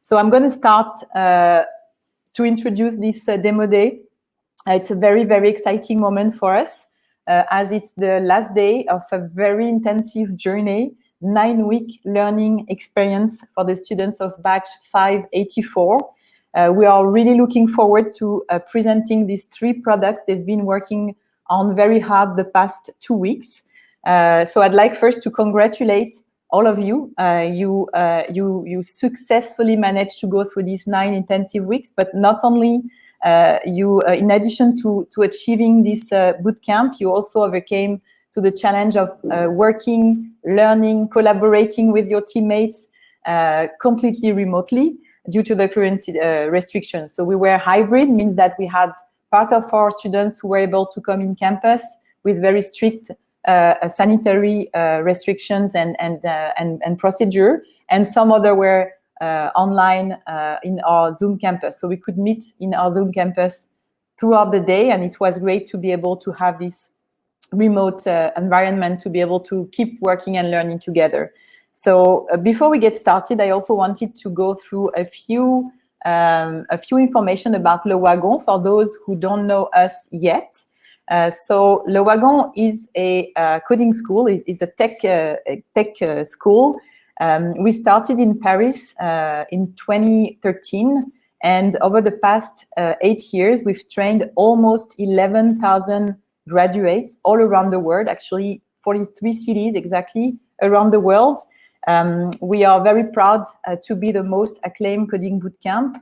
So I'm going to start to introduce this demo day. It's a very, very exciting moment for us, as it's the last day of a very intensive journey, 9-week learning experience for the students of batch 584. We are really looking forward to presenting these 3 products they've been working on very hard the past 2 weeks. So I'd like first to congratulate all of you. You successfully managed to go through these 9 intensive weeks, but not only in addition to achieving this bootcamp, you also overcame to the challenge of working, learning, collaborating with your teammates completely remotely due to the current restrictions. So we were hybrid, means that we had part of our students who were able to come in campus with very strict sanitary restrictions and procedure, and some other were online in our Zoom campus. So we could meet in our Zoom campus throughout the day, and it was great to be able to have this remote environment to be able to keep working and learning together. So before we get started, I also wanted to go through a few information about Le Wagon for those who don't know us yet. So Le Wagon is a coding school, is a tech school. We started in Paris in 2013, and over the past 8 years, we've trained almost 11,000 graduates all around the world, actually 43 cities exactly around the world. We are very proud to be the most acclaimed coding bootcamp,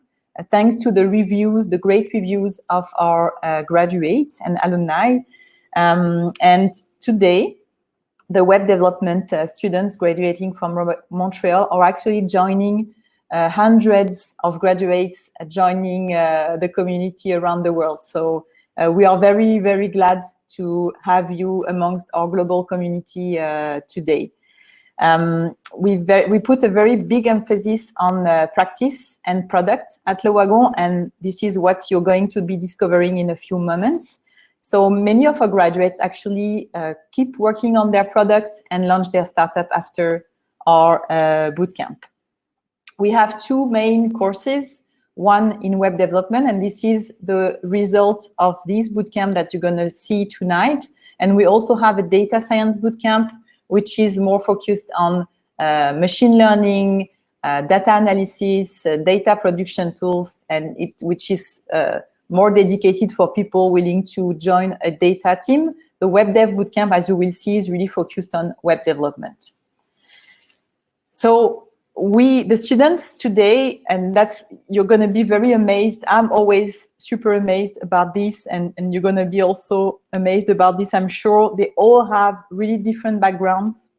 thanks to the reviews, the great reviews of our graduates and alumni. And today, the web development students graduating from Montreal are actually joining hundreds of graduates joining the community around the world. So we are very, very glad to have you amongst our global community today. We put a very big emphasis on practice and product at Le Wagon, and this is what you're going to be discovering in a few moments. So many of our graduates actually keep working on their products and launch their startup after our bootcamp. We have 2 main courses, one in web development, and this is the result of this bootcamp that you're going to see tonight. And we also have a data science bootcamp, which is more focused on machine learning, data analysis, data production tools, and which is more dedicated for people willing to join a data team. The web dev bootcamp, as you will see, is really focused on web development. So the students today, and you're going to be very amazed. I'm always super amazed about this, and you're going to be also amazed about this, I'm sure. They all have really different backgrounds,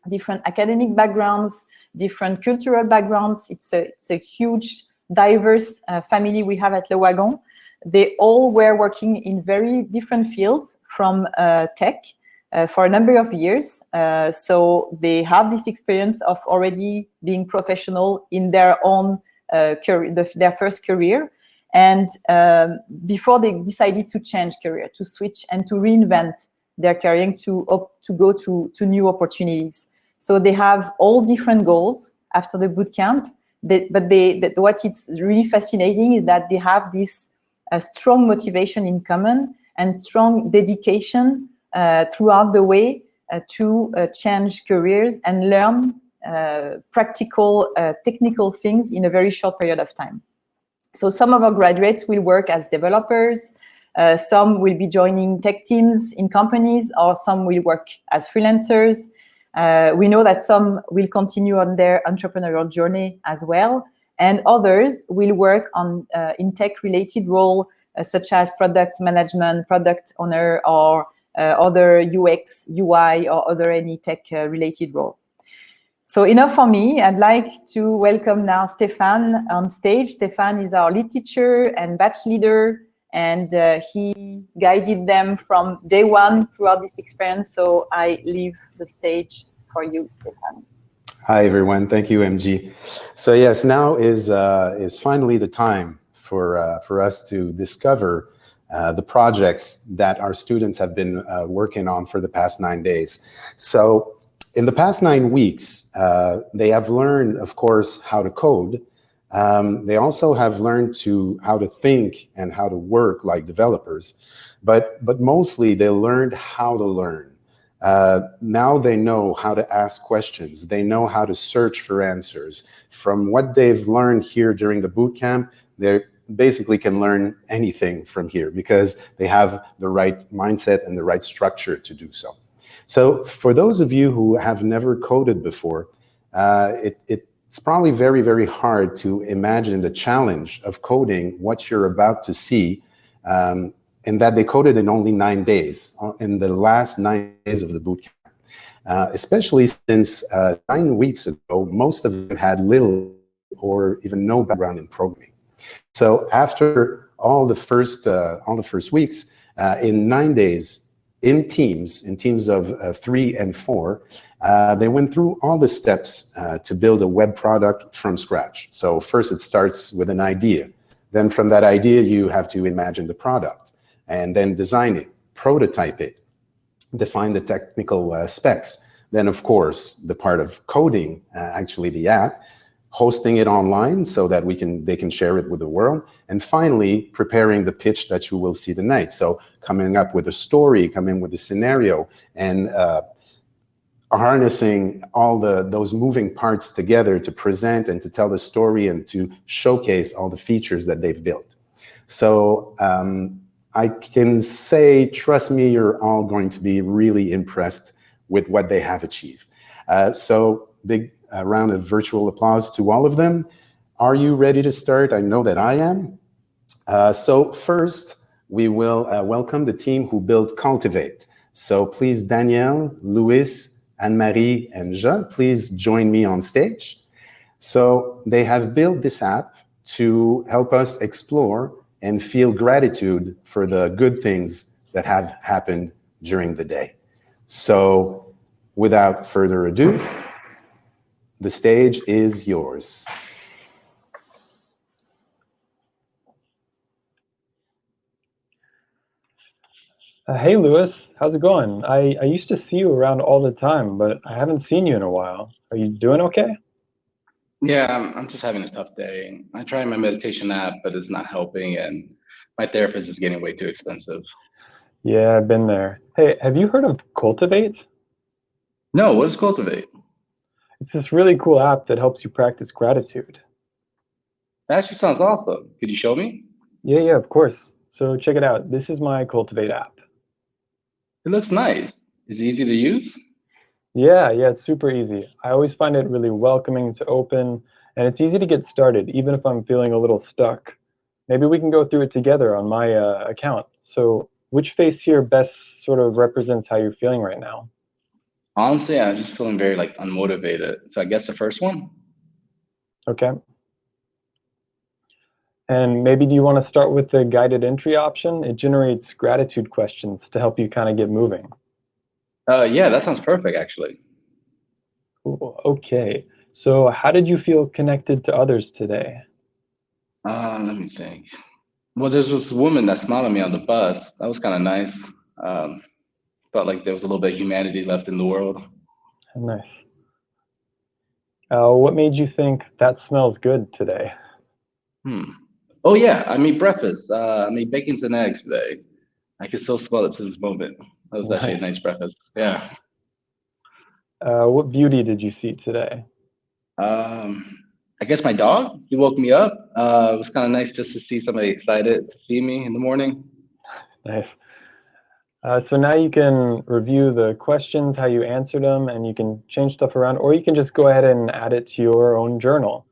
different academic backgrounds, different cultural backgrounds. It's a huge, diverse family we have at Le Wagon. They all were working in very different fields from tech for a number of years. So they have this experience of already being professional in their own career, their first career. And before they decided to change career, to switch and to reinvent their career, to go to new opportunities. So they have all different goals after the bootcamp. What it's really fascinating is that they have this strong motivation in common and strong dedication throughout the way to change careers and learn practical, technical things in a very short period of time. So some of our graduates will work as developers, some will be joining tech teams in companies, or some will work as freelancers. We know that some will continue on their entrepreneurial journey as well, and others will work on in tech-related role, such as product management, product owner, or other UX, UI, or other any tech-related role. So enough for me. I'd like to welcome now Stéphane on stage. Stéphane is our lead teacher and batch leader, and he guided them from day one throughout this experience. So I leave the stage for you, Stéphane. Hi, everyone. Thank you, MG. So yes, now is finally the time for us to discover the projects that our students have been working on for the past 9 days. So in the past 9 weeks, they have learned, of course, how to code, They also have learned how to think and how to work like developers, but mostly they learned how to learn. Now they know how to ask questions. They know how to search for answers. From what they've learned here during the boot camp, they basically can learn anything from here because they have the right mindset and the right structure to do so. So for those of you who have never coded before, it's probably very, very hard to imagine the challenge of coding what you're about to see, and that they coded in only 9 days, in the last 9 days of the bootcamp. Especially since 9 weeks ago, most of them had little or even no background in programming. So after all the first weeks, in 9 days, in teams of 3 and 4, they went through all the steps to build a web product from scratch. So first it starts with an idea. Then from that idea, you have to imagine the product and then design it, prototype it, define the technical specs. Then, of course, the part of coding, actually the app, hosting it online so that they can share it with the world, and finally preparing the pitch that you will see tonight. So coming up with a story, coming with a scenario, and harnessing all those moving parts together to present and to tell the story and to showcase all the features that they've built. So I can say, trust me, you're all going to be really impressed with what they have achieved. So big round of virtual applause to all of them. Are you ready to start? I know that I am. So first, we will welcome the team who built Cultivate. So please, Danielle, Louis, Anne-Marie, and Jean, please join me on stage. So they have built this app to help us explore and feel gratitude for the good things that have happened during the day. So without further ado, the stage is yours. Hey, Louis, how's it going? I used to see you around all the time, but I haven't seen you in a while. Are you doing okay? Yeah, I'm just having a tough day. I tried my meditation app, but it's not helping, and my therapist is getting way too expensive. Yeah, I've been there. Hey, have you heard of Cultivate? No, what is Cultivate? It's this really cool app that helps you practice gratitude. That actually sounds awesome. Could you show me? Yeah, of course. So check it out. This is my Cultivate app. It looks nice. Is it easy to use? Yeah, it's super easy. I always find it really welcoming to open, and it's easy to get started, even if I'm feeling a little stuck. Maybe we can go through it together on my account. So which face here best sort of represents how you're feeling right now? Honestly, I'm just feeling very unmotivated. So I guess the first one? Okay. And maybe do you want to start with the guided entry option? It generates gratitude questions to help you kind of get moving. Yeah, that sounds perfect, actually. Cool. Okay. So how did you feel connected to others today? Let me think. Well, there's this woman that smiled at me on the bus. That was kind of nice. Felt like there was a little bit of humanity left in the world. Nice. What made you think that smells good today? Oh yeah, I made breakfast. I made bacon and eggs today. I can still smell it to this moment. That was actually a nice breakfast. Yeah. What beauty did you see today? I guess my dog. He woke me up. It was kind of nice just to see somebody excited to see me in the morning. Nice. So now you can review the questions, how you answered them, and you can change stuff around, or you can just go ahead and add it to your own journal.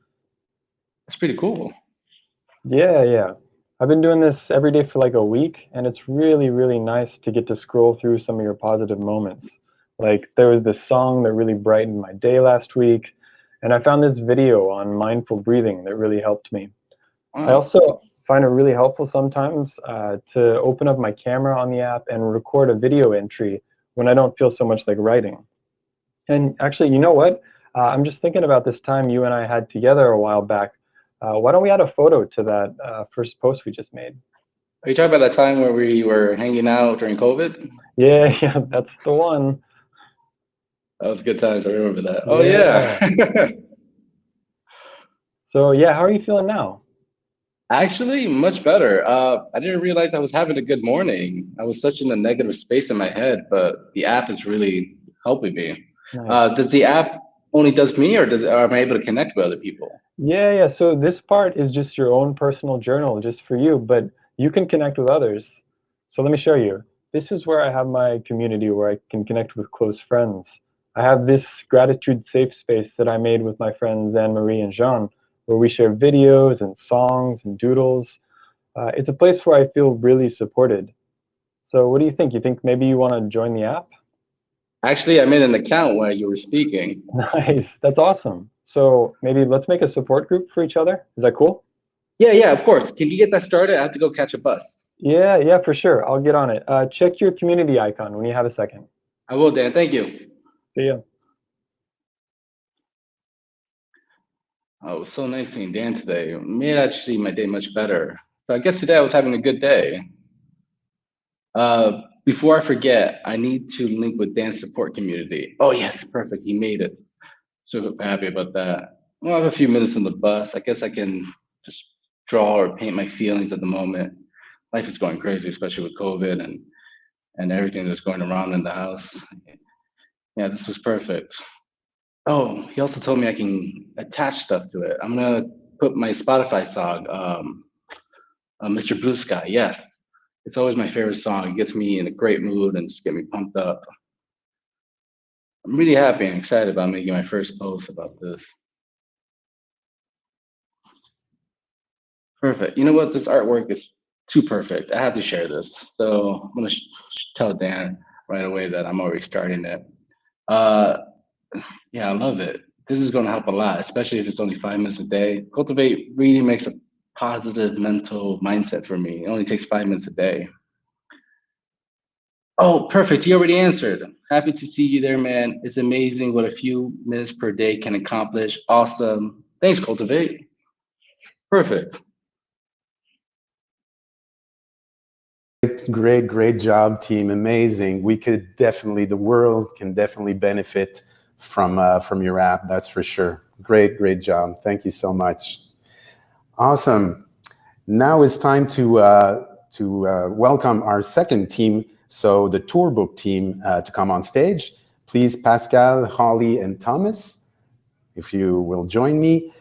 That's pretty cool. Yeah. I've been doing this every day for like a week, and it's really, really nice to get to scroll through some of your positive moments. Like there was this song that really brightened my day last week, and I found this video on mindful breathing that really helped me. I also find it really helpful sometimes to open up my camera on the app and record a video entry when I don't feel so much like writing. And actually, you know what? I'm just thinking about this time you and I had together a while back. Why don't we add a photo to that first post we just made? Are you talking about that time where we were hanging out during COVID? Yeah, that's the one. That was good times. I remember that. Oh yeah. So yeah, how are you feeling now? Actually, much better. I didn't realize I was having a good morning. I was such in a negative space in my head, but the app is really helping me. Nice. Does the app only does me, or am I able to connect with other people? Yeah, yeah. So this part is just your own personal journal, just for you, but you can connect with others. So let me show you. This is where I have my community where I can connect with close friends. I have this gratitude safe space that I made with my friends Anne-Marie and Jean, where we share videos and songs and doodles. It's a place where I feel really supported. So what do you think? You think maybe you want to join the app? Actually, I made an account while you were speaking. Nice. That's awesome. So maybe let's make a support group for each other. Is that cool? Yeah, yeah, of course. Can you get that started? I have to go catch a bus. Yeah, yeah, for sure. I'll get on it. Check your community icon when you have a second. I will, Dan. Thank you. See ya. Oh, it was so nice seeing Dan today. It made actually my day much better. So I guess today I was having a good day. Before I forget, I need to link with Dan's support community. Oh yes, perfect. He made it. So happy about that. Well, I have a few minutes on the bus. I guess I can just draw or paint my feelings at the moment. Life is going crazy, especially with COVID and everything that's going around in the house. Yeah, this was perfect. Oh, he also told me I can attach stuff to it. I'm gonna put my Spotify song, Mr. Blue Sky. Yes, it's always my favorite song. It gets me in a great mood and just get me pumped up. I'm really happy and excited about making my first post about this. Perfect. You know what? This artwork is too perfect. I have to share this. So I'm gonna tell Dan right away that I'm already starting it. Uh, yeah, I love it. This is gonna help a lot, especially if it's only 5 minutes a day. Cultivate really makes a positive mental mindset for me. It only takes 5 minutes a day. Oh, perfect. You already answered. Happy to see you there, man. It's amazing what a few minutes per day can accomplish. Awesome. Thanks, Cultivate. Perfect. Great, great job, team. Amazing. We could definitely, the world can definitely benefit from your app. That's for sure. Great, great job. Thank you so much. Awesome. Now it's time to welcome our second team. So the Tourbook team to come on stage. Please, Pascal, Holly, and Thomas, if you will join me.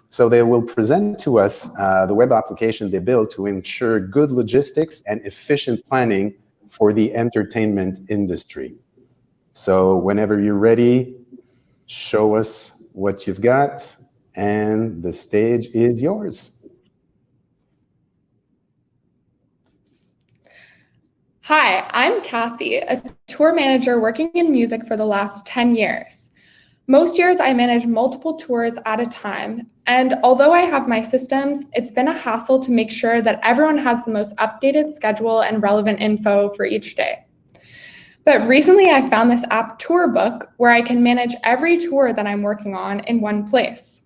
So they will present to us the web application they built to ensure good logistics and efficient planning for the entertainment industry. So whenever you're ready, show us what you've got, and the stage is yours. Hi, I'm Kathy, a tour manager working in music for the last 10 years. Most years I manage multiple tours at a time, and although I have my systems, it's been a hassle to make sure that everyone has the most updated schedule and relevant info for each day. But recently I found this app Tourbook where I can manage every tour that I'm working on in one place.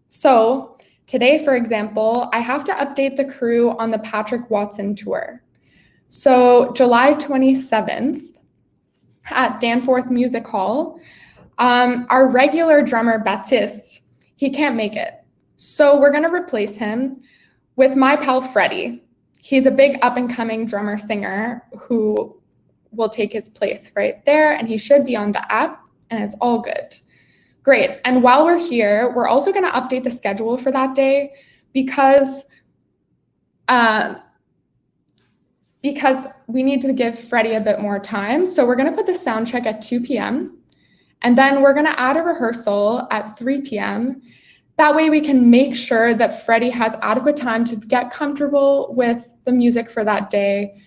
So today, for example, I have to update the crew on the Patrick Watson tour. So July 27th at Danforth Music Hall, our regular drummer, Baptiste, he can't make it. So we're gonna replace him with my pal, Freddie. He's a big up and coming drummer singer who will take his place right there, and he should be on the app, and it's all good. Great, and while we're here, we're also gonna update the schedule for that day because we need to give Freddie a bit more time. So we're gonna put the sound check at 2 p.m. and then we're gonna add a rehearsal at 3 p.m. That way we can make sure that Freddie has adequate time to get comfortable with the music for that day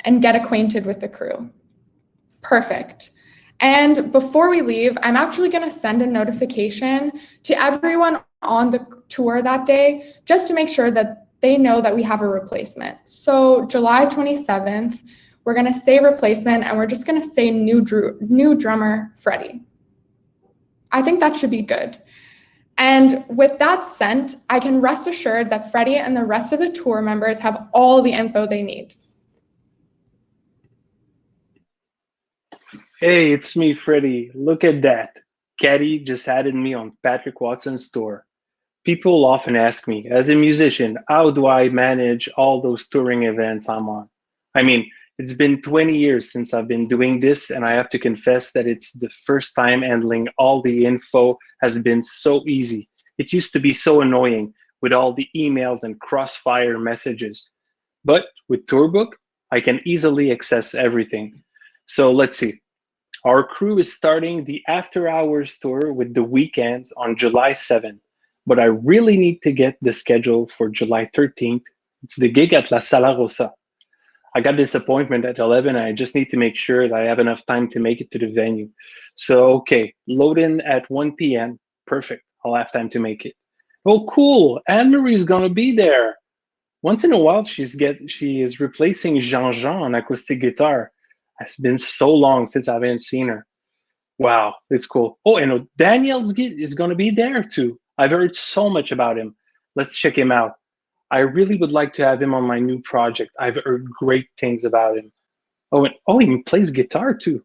and get acquainted with the crew. Perfect. And before we leave, I'm actually gonna send a notification to everyone on the tour that day, just to make sure that they know that we have a replacement. So July 27th, we're gonna say replacement, and we're just gonna say new drummer, Freddie. I think that should be good. And with that sent, I can rest assured that Freddie and the rest of the tour members have all the info they need. Hey, it's me, Freddie. Look at that. Caddy just added me on Patrick Watson's tour. People often ask me, as a musician, how do I manage all those touring events I'm on? I mean, it's been 20 years since I've been doing this, and I have to confess that it's the first time handling all the info has been so easy. It used to be so annoying with all the emails and crossfire messages. But with Tourbook, I can easily access everything. So let's see. Our crew is starting the After Hours tour with the weekends on July 7th. But I really need to get the schedule for July 13th. It's the gig at La Sala Rosa. I got this appointment at 11 and I just need to make sure that I have enough time to make it to the venue. So, okay, load in at 1 p.m. Perfect. I'll have time to make it. Oh, cool. Anne-Marie is going to be there. Once in a while, she is replacing Jean-Jean on acoustic guitar. It's been so long since I haven't seen her. Wow, it's cool. Oh, and Daniel's is going to be there too. I've heard so much about him. Let's check him out. I really would like to have him on my new project. I've heard great things about him. Oh, and he plays guitar too.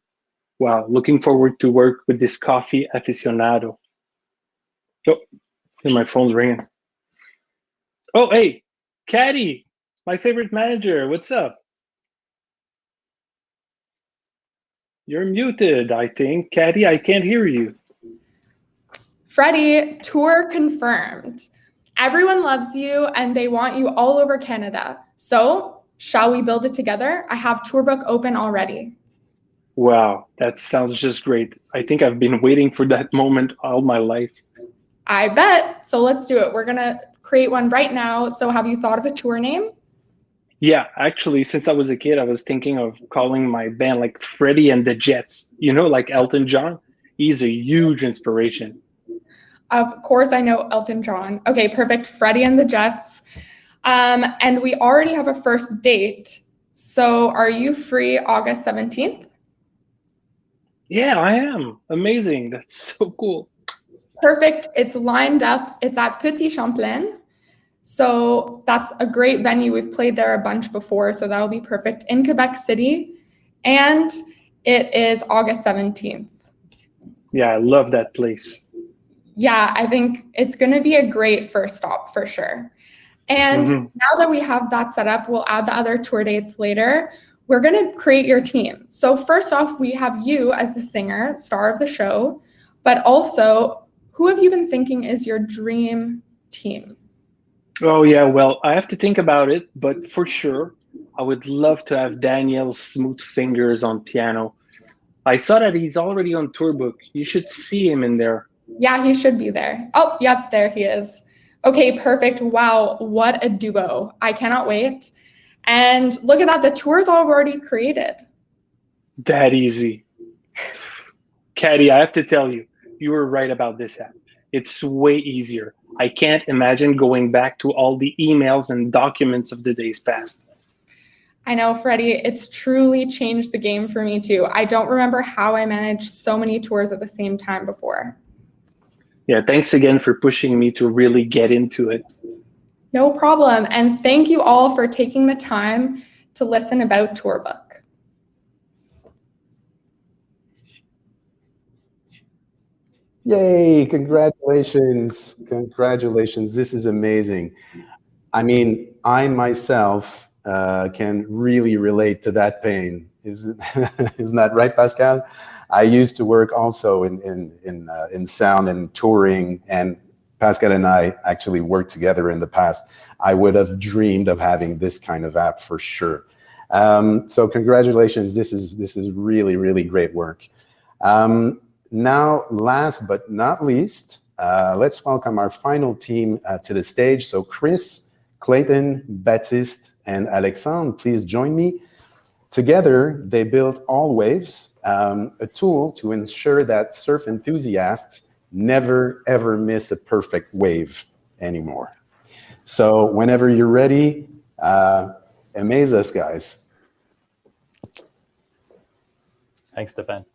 Wow, looking forward to work with this coffee aficionado. Oh, and my phone's ringing. Oh, hey, Caddy, my favorite manager. What's up? You're muted, I think. Caddy, I can't hear you. Freddie, tour confirmed. Everyone loves you and they want you all over Canada. So, shall we build it together? I have Tourbook open already. Wow, that sounds just great. I think I've been waiting for that moment all my life. I bet. So let's do it. We're going to create one right now. So have you thought of a tour name? Yeah, actually, since I was a kid, I was thinking of calling my band like Freddie and the Jets. You know, like Elton John. He's a huge inspiration. Of course, I know Elton John. Okay, perfect. Freddie and the Jets. And we already have a first date. So are you free August 17th? Yeah, I am. Amazing. That's so cool. Perfect. It's lined up. It's at Petit Champlain. So that's a great venue. We've played there a bunch before, so that'll be perfect in Quebec City. And it is August 17th. Yeah, I love that place. Yeah, I think it's going to be a great first stop for sure. And now that we have that set up, we'll add the other tour dates later. We're going to create your team. So first off, we have you as the singer, star of the show, but also who have you been thinking is your dream team? Oh, yeah, well, I have to think about it, but for sure, I would love to have Daniel's smooth fingers on piano. I saw that he's already on Tourbook. You should see him in there. Yeah, he should be there. Oh, yep, there he is. Okay, perfect. Wow, what a duo. I cannot wait. And look at that, the tour's already created. That easy. Caddy, I have to tell you, you were right about this app. It's way easier. I can't imagine going back to all the emails and documents of the days past. I know, Freddie, it's truly changed the game for me too. I don't remember how I managed so many tours at the same time before. Yeah, thanks again for pushing me to really get into it. No problem. And thank you all for taking the time to listen about Tourbook. Yay, congratulations. Congratulations. This is amazing. I mean, I myself can really relate to that pain. Isn't that right, Pascal? I used to work also in sound and touring, and Pascal and I actually worked together in the past. I would have dreamed of having this kind of app for sure. So congratulations. This is really, really great work. Now, last but not least, let's welcome our final team to the stage. So Chris, Clayton, Baptiste, and Alexandre, please join me. Together, they built AllWaves, a tool to ensure that surf enthusiasts never, ever miss a perfect wave anymore. So whenever you're ready, amaze us, guys. Thanks, Stefan.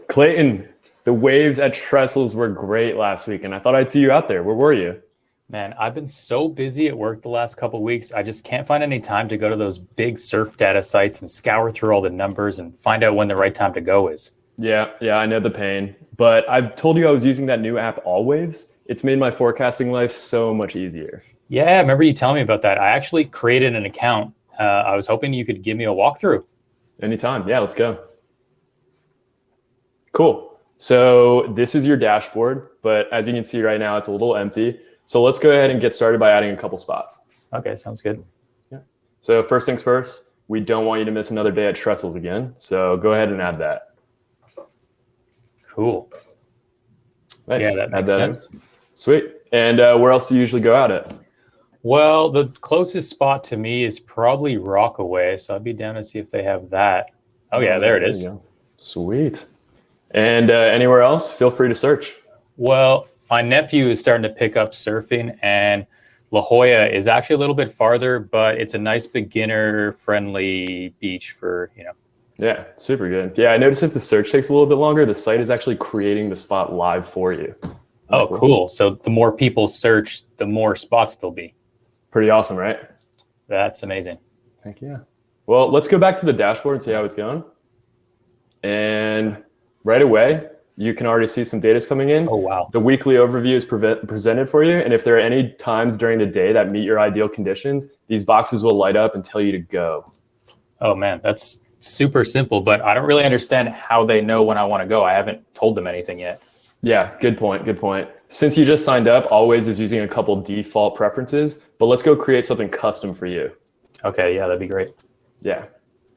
Clayton, the waves at Trestles were great last week, and I thought I'd see you out there. Where were you? Man, I've been so busy at work the last couple of weeks. I just can't find any time to go to those big surf data sites and scour through all the numbers and find out when the right time to go is. Yeah, I know the pain. But I've told you I was using that new app, AllWaves. It's made my forecasting life so much easier. Yeah, I remember you telling me about that. I actually created an account. I was hoping you could give me a walkthrough. Anytime. Yeah, let's go. Cool. So this is your dashboard, but as you can see right now, it's a little empty. So let's go ahead and get started by adding a couple spots. Okay, sounds good. Yeah. So first things first, we don't want you to miss another day at Trestles again. So go ahead and add that. Cool. Nice. Yeah, that makes sense. Sweet. And where else do you usually go out at? Well, the closest spot to me is probably Rockaway, so I'd be down to see if they have that. Oh yeah, there it is. Sweet. And anywhere else, feel free to search. Well, my nephew is starting to pick up surfing, and La Jolla is actually a little bit farther, but it's a nice beginner-friendly beach for, Yeah, super good. Yeah, I noticed if the search takes a little bit longer, the site is actually creating the spot live for you. Oh, cool. So the more people search, the more spots there'll be. Pretty awesome, right? That's amazing. Heck yeah. Well, let's go back to the dashboard and see how it's going. And right away, you can already see some data's coming in. Oh, wow. The weekly overview is presented for you. And if there are any times during the day that meet your ideal conditions, these boxes will light up and tell you to go. Oh, man, that's super simple, but I don't really understand how they know when I want to go. I haven't told them anything yet. Yeah, good point. Good point. Since you just signed up, AllWaves is using a couple default preferences, but let's go create something custom for you. Okay, yeah, that'd be great. Yeah.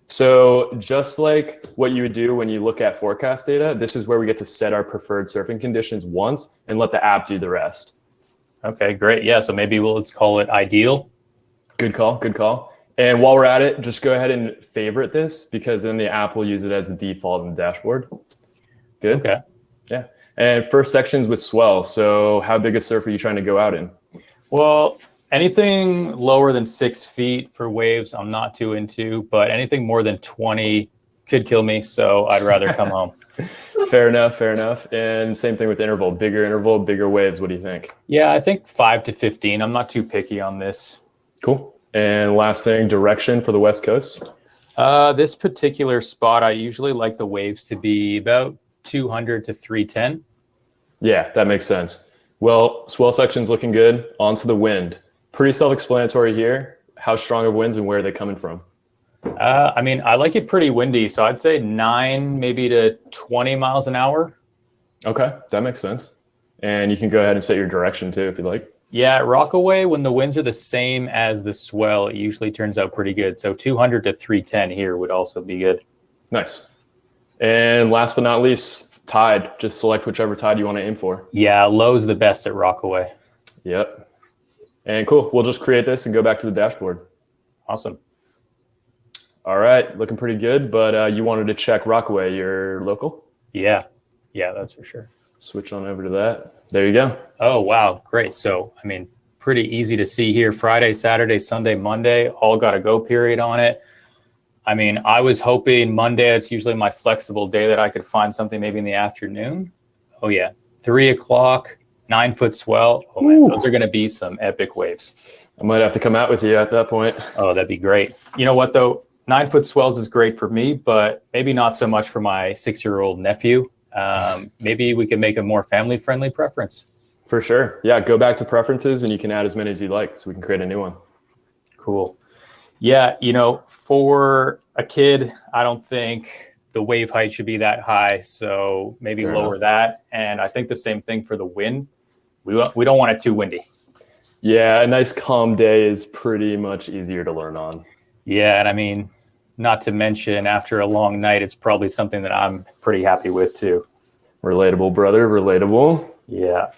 So just like what you would do when you look at forecast data, this is where we get to set our preferred surfing conditions once and let the app do the rest. Okay, great. Yeah, so maybe let's call it ideal. Good call. Good call. And while we're at it, just go ahead and favorite this because then the app will use it as the default in the dashboard. Good. Okay. Yeah. And first section's with swell. So how big a surf are you trying to go out in? Well, anything lower than 6 feet for waves, I'm not too into, but anything more than 20 could kill me. So I'd rather come home. Fair enough. Fair enough. And same thing with interval, bigger waves. What do you think? Yeah, I think 5 to 15. I'm not too picky on this. Cool. And last thing, direction for the West Coast. This particular spot, I usually like the waves to be about 200 to 310. Yeah, that makes sense. Well, swell section's looking good. On to the wind. Pretty self-explanatory here. How strong of winds and where are they coming from? I mean, I like it pretty windy, so I'd say 9 maybe to 20 miles an hour. Okay, that makes sense. And you can go ahead and set your direction too if you like. Yeah, at Rockaway, when the winds are the same as the swell, it usually turns out pretty good. So 200 to 310 here would also be good. Nice. And last but not least, tide. Just select whichever tide you want to aim for. Yeah, low's the best at Rockaway. Yep. And cool. We'll just create this and go back to the dashboard. Awesome. All right. Looking pretty good, but you wanted to check Rockaway, your local? Yeah, that's for sure. Switch on over to that. There you go. Oh, wow. Great. So, I mean, pretty easy to see here. Friday, Saturday, Sunday, Monday, all got a go period on it. I mean, I was hoping Monday, it's usually my flexible day that I could find something maybe in the afternoon. Oh, yeah. 3 o'clock, 9 foot swell. Oh, man, those are going to be some epic waves. I might have to come out with you at that point. Oh, that'd be great. You know what, though? 9 foot swells is great for me, but maybe not so much for my 6-year-old nephew. Maybe we can make a more family-friendly preference. For sure. Yeah, go back to preferences and you can add as many as you like so we can create a new one. Cool. Yeah, for a kid, I don't think the wave height should be that high, so maybe lower that. And I think the same thing for the wind. We don't want it too windy. Yeah, a nice calm day is pretty much easier to learn on. Yeah, and I mean, not to mention after a long night, it's probably something that I'm pretty happy with too. Relatable, brother, relatable. Yeah.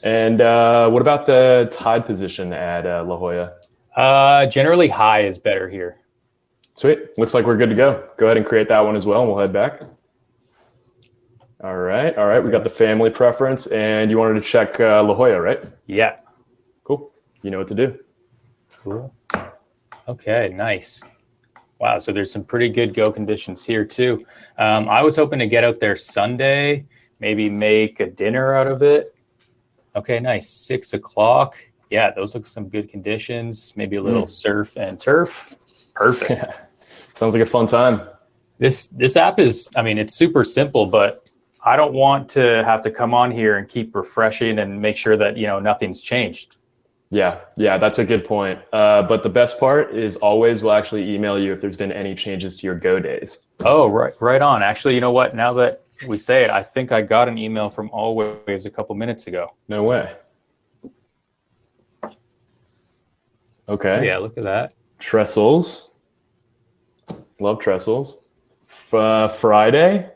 And what about the tide position at La Jolla? Generally high is better here. Sweet. Looks like we're good to go. Go ahead and create that one as well, and we'll head back. All right. We got the family preference, and you wanted to check La Jolla, right? Yeah. Cool. You know what to do. Cool. Okay, nice. Wow, so there's some pretty good go conditions here too. I was hoping to get out there Sunday, maybe make a dinner out of it. Okay, nice. 6 o'clock. Yeah, those look some good conditions. Maybe a little surf and turf. Perfect. Sounds like a fun time. This app is, I mean, it's super simple, but I don't want to have to come on here and keep refreshing and make sure that, nothing's changed. Yeah, that's a good point. But the best part is AllWaves will actually email you if there's been any changes to your Go days. Oh, right on. Actually, you know what? Now that we say it, I think I got an email from AllWaves a couple minutes ago. No way. Okay. Yeah, look at that. Trestles. Love trestles. Friday.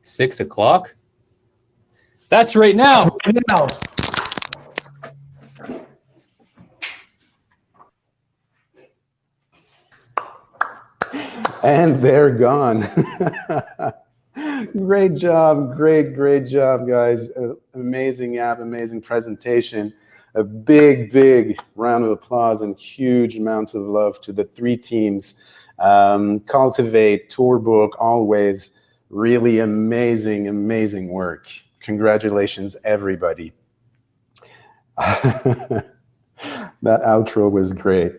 6 o'clock. That's right now. And they're gone. Great job. Great job, guys. Amazing app, amazing presentation. A big round of applause and huge amounts of love to the 3 teams. Cultivate, Tourbook, AllWaves. Really amazing work. Congratulations, everybody. That outro was great.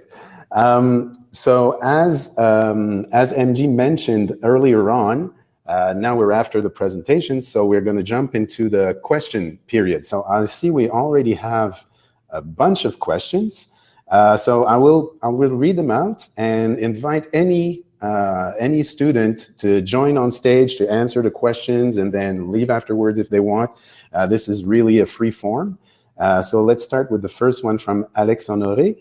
So as MG mentioned earlier on, now we're after the presentation, so we're going to jump into the question period. So I see we already have a bunch of questions. So I will read them out and invite any student to join on stage to answer the questions and then leave afterwards if they want. This is really a free form. So let's start with the first one from Alex Honoré.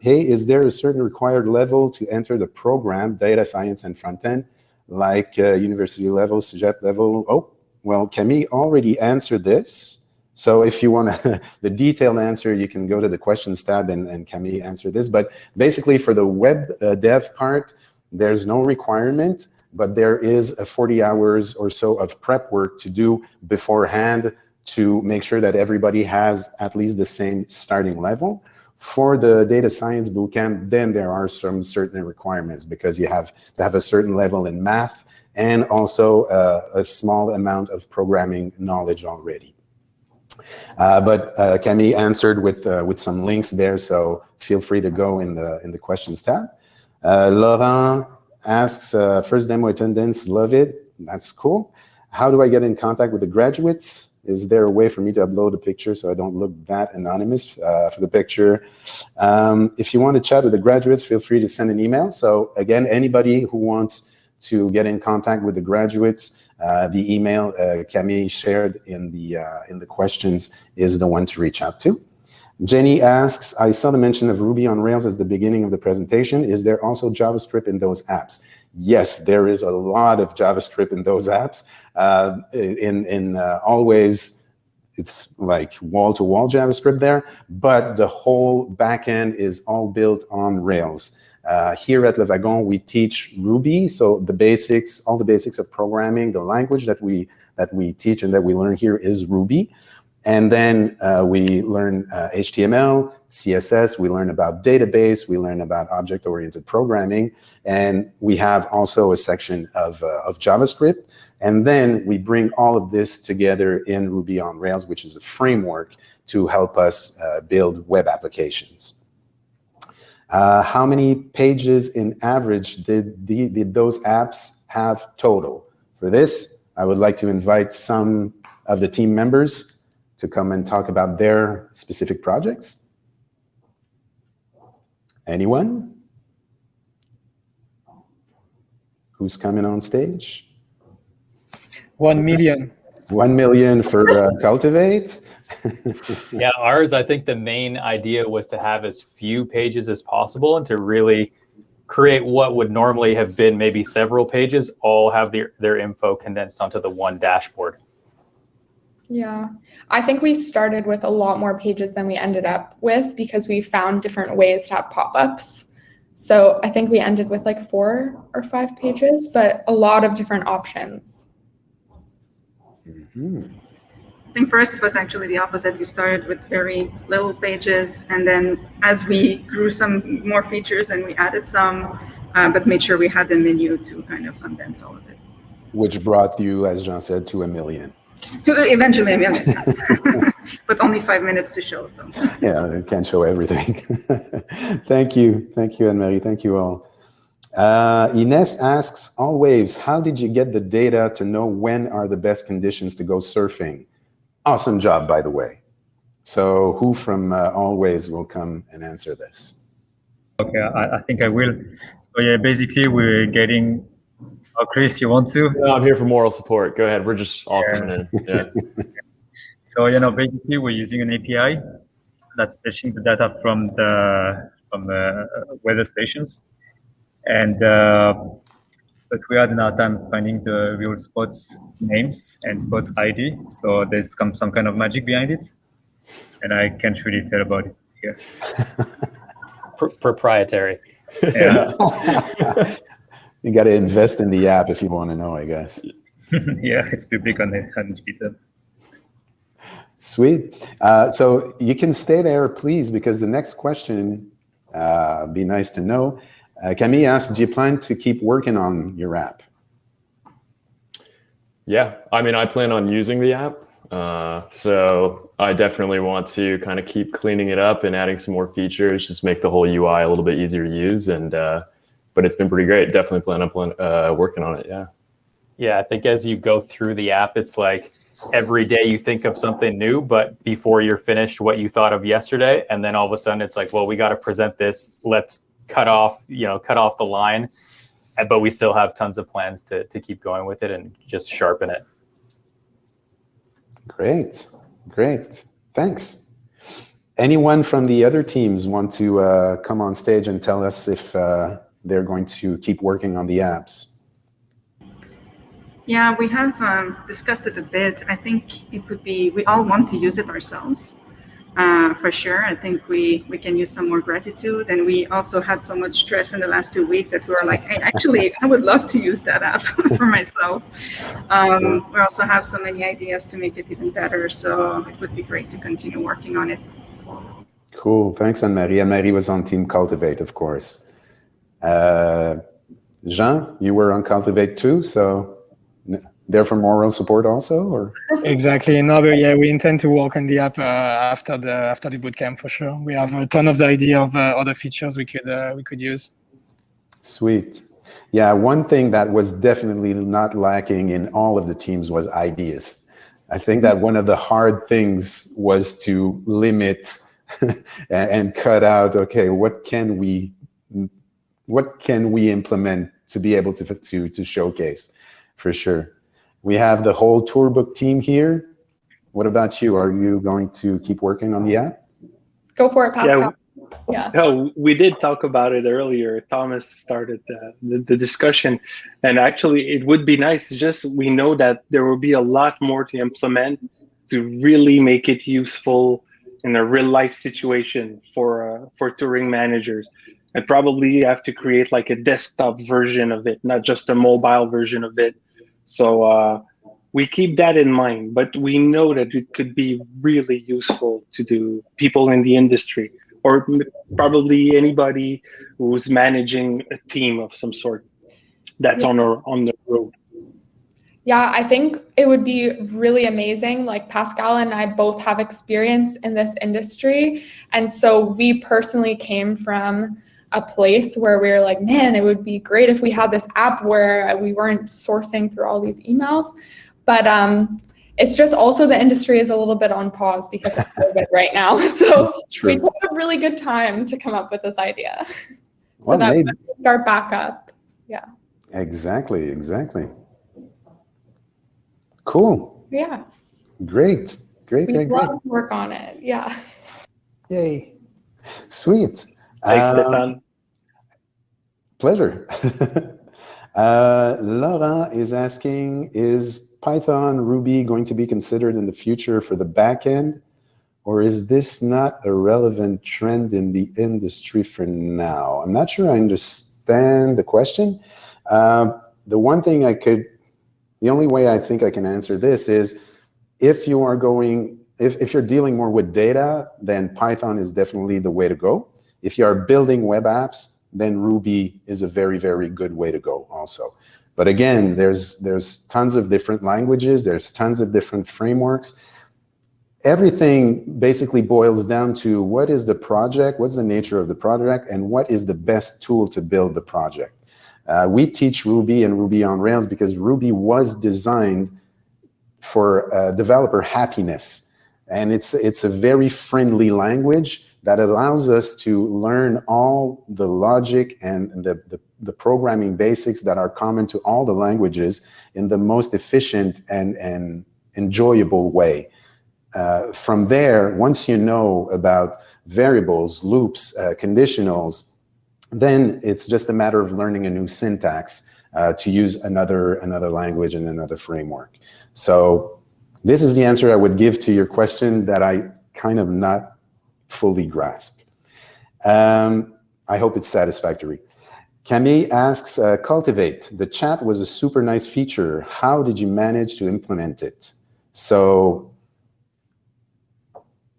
Hey, is there a certain required level to enter the program, data science and front-end, like university level, CEGEP level? Oh, well, Camille already answered this. So if you want the detailed answer, you can go to the questions tab and Camille answer this. But basically for the web dev part, there's no requirement, but there is a 40 hours or so of prep work to do beforehand to make sure that everybody has at least the same starting level. For the data science bootcamp, then there are some certain requirements because you have to have a certain level in math and also a small amount of programming knowledge already. But Camille answered with some links there, so feel free to go in the questions tab. Laurent asks, first demo attendance, love it. That's cool. How do I get in contact with the graduates? Is there a way for me to upload a picture so I don't look that anonymous for the picture? If you want to chat with the graduates, feel free to send an email. So again, anybody who wants to get in contact with the graduates, the email Camille shared in the questions is the one to reach out to. Jenny asks, I saw the mention of Ruby on Rails at the beginning of the presentation. Is there also JavaScript in those apps? Yes, there is a lot of JavaScript in those apps. In AllWaves, it's like wall-to-wall JavaScript there, but the whole backend is all built on Rails. Here at Le Wagon, we teach Ruby, so the basics, all the basics of programming, the language that we teach and that we learn here is Ruby. And then we learn HTML, CSS, we learn about database, we learn about object-oriented programming, and we have also a section of JavaScript. And then we bring all of this together in Ruby on Rails, which is a framework to help us build web applications. How many pages in average did those apps have total? For this, I would like to invite some of the team members to come and talk about their specific projects. Anyone? Who's coming on stage? 1 million. 1 million for Cultivate. Yeah, ours, I think the main idea was to have as few pages as possible and to really create what would normally have been maybe several pages, all have their info condensed onto the one dashboard. Yeah, I think we started with a lot more pages than we ended up with because we found different ways to have pop-ups. So I think we ended with like 4 or 5 pages, but a lot of different options. Mm-hmm. I think first it was actually the opposite. We started with very little pages, and then as we grew some more features and we added some, but made sure we had the menu to kind of condense all of it. Which brought you, as Jean said, to 1 million. Eventually a million, but only 5 minutes to show. So Yeah, I can't show everything. Thank you, Anne-Marie. Thank you all. Ines asks, AllWaves, how did you get the data to know when are the best conditions to go surfing? Awesome job, by the way. So who from AllWaves will come and answer this? Okay, I think I will. So yeah, basically we're getting. Oh, Chris, you want to? No, I'm here for moral support. Go ahead. We're just all coming in. Yeah. So basically we're using an API that's fetching the data from the weather stations, and but we had enough time finding the real spots names and spots ID. So there's some kind of magic behind it, and I can't really tell about it here. Proprietary. Yeah. You got to invest in the app if you want to know, I guess. Yeah, it's public on GitHub. Sweet. So you can stay there, please, because the next question, be nice to know. Camille asked, do you plan to keep working on your app? Yeah, I mean, I plan on using the app. So I definitely want to kind of keep cleaning it up and adding some more features, just make the whole UI a little bit easier to use. And but it's been pretty great. Definitely plan on working on it. Yeah. Yeah, I think as you go through the app, it's like every day you think of something new, but before you're finished what you thought of yesterday, and then all of a sudden it's like, well, we got to present this. Let's cut off the line, but we still have tons of plans to keep going with it and just sharpen it. Great. Thanks. Anyone from the other teams want to come on stage and tell us if they're going to keep working on the apps? yeah, we have discussed it a bit. I think it would be, we all want to use it ourselves. For sure. I think we can use some more gratitude, and we also had so much stress in the last 2 weeks that we were like, hey, actually, I would love to use that app for myself. We also have so many ideas to make it even better, so it would be great to continue working on it. Cool. Thanks, Anne-Marie. Anne-Marie was on Team Cultivate, of course. Jean, you were on Cultivate too, so there for moral support also, or? Exactly. No, but yeah, we intend to work on the app after the bootcamp for sure. We have a ton of the idea of other features we could use. Sweet. Yeah, one thing that was definitely not lacking in all of the teams was ideas. I think that one of the hard things was to limit and cut out, okay, what can we implement to be able to showcase, for sure. We have the whole Tourbook team here. What about you? Are you going to keep working on the app? Go for it, Pascal. Yeah. No, we did talk about it earlier. Thomas started the discussion, and actually it would be nice, just we know that there will be a lot more to implement to really make it useful in a real life situation for touring managers. And probably have to create like a desktop version of it, not just a mobile version of it. So we keep that in mind, but we know that it could be really useful to do people in the industry, or probably anybody who's managing a team of some sort that's on the road. Yeah, I think it would be really amazing. Like Pascal and I both have experience in this industry. And so we personally came from a place where we were like, man, it would be great if we had this app where we weren't sourcing through all these emails. But it's just also the industry is a little bit on pause because of COVID right now. So we took a really good time to come up with this idea. So that we start back up. Yeah. Exactly. Cool. Yeah. Great. We love to work on it. Yeah. Yay. Sweet. Thanks, Stefan. Pleasure. Laura is asking, is Python, Ruby going to be considered in the future for the backend, or is this not a relevant trend in the industry for now? I'm not sure I understand the question. The only way I think I can answer this is if you are if you're dealing more with data, then Python is definitely the way to go. If you are building web apps, then Ruby is a very, very good way to go also. But again, there's tons of different languages, there's tons of different frameworks. Everything basically boils down to what is the project, what's the nature of the project, and what is the best tool to build the project. We teach Ruby and Ruby on Rails because Ruby was designed for developer happiness. And it's a very friendly language that allows us to learn all the logic and the programming basics that are common to all the languages in the most efficient and enjoyable way. From there, once you know about variables, loops, conditionals, then it's just a matter of learning a new syntax to use another language and another framework. So this is the answer I would give to your question that I kind of not fully grasp. I hope it's satisfactory. Camille asks, Cultivate, the chat was a super nice feature. How did you manage to implement it? So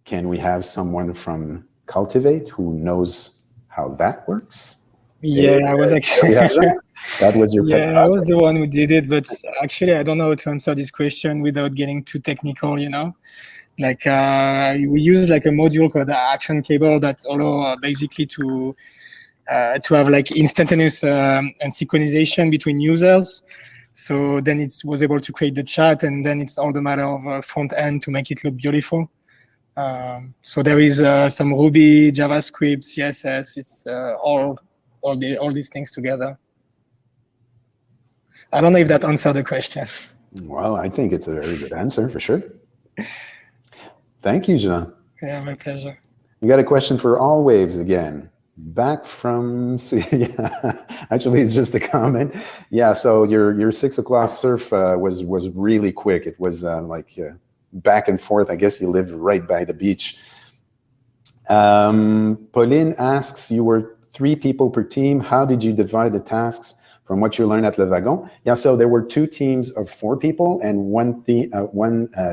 can we have someone from Cultivate who knows how that works? Yeah, I was actually... That was your yeah, I was the one who did it, but actually I don't know how to answer this question without getting too technical, you know? Like we use like a module called the action cable that allow basically to have like instantaneous and synchronization between users. So then it was able to create the chat, and then it's all the matter of front end to make it look beautiful. So there is some Ruby, JavaScript, CSS. It's all these things together. I don't know if that answered the question. Well, I think it's a very good answer for sure. Thank you, Jean. Yeah, my pleasure. We got a question for AllWaves again. Back from, actually, it's just a comment. Yeah, so your 6 o'clock surf was really quick. It was back and forth. I guess you lived right by the beach. Pauline asks, you were 3 people per team. How did you divide the tasks from what you learned at Le Wagon? Yeah, so there were 2 teams of 4 people and one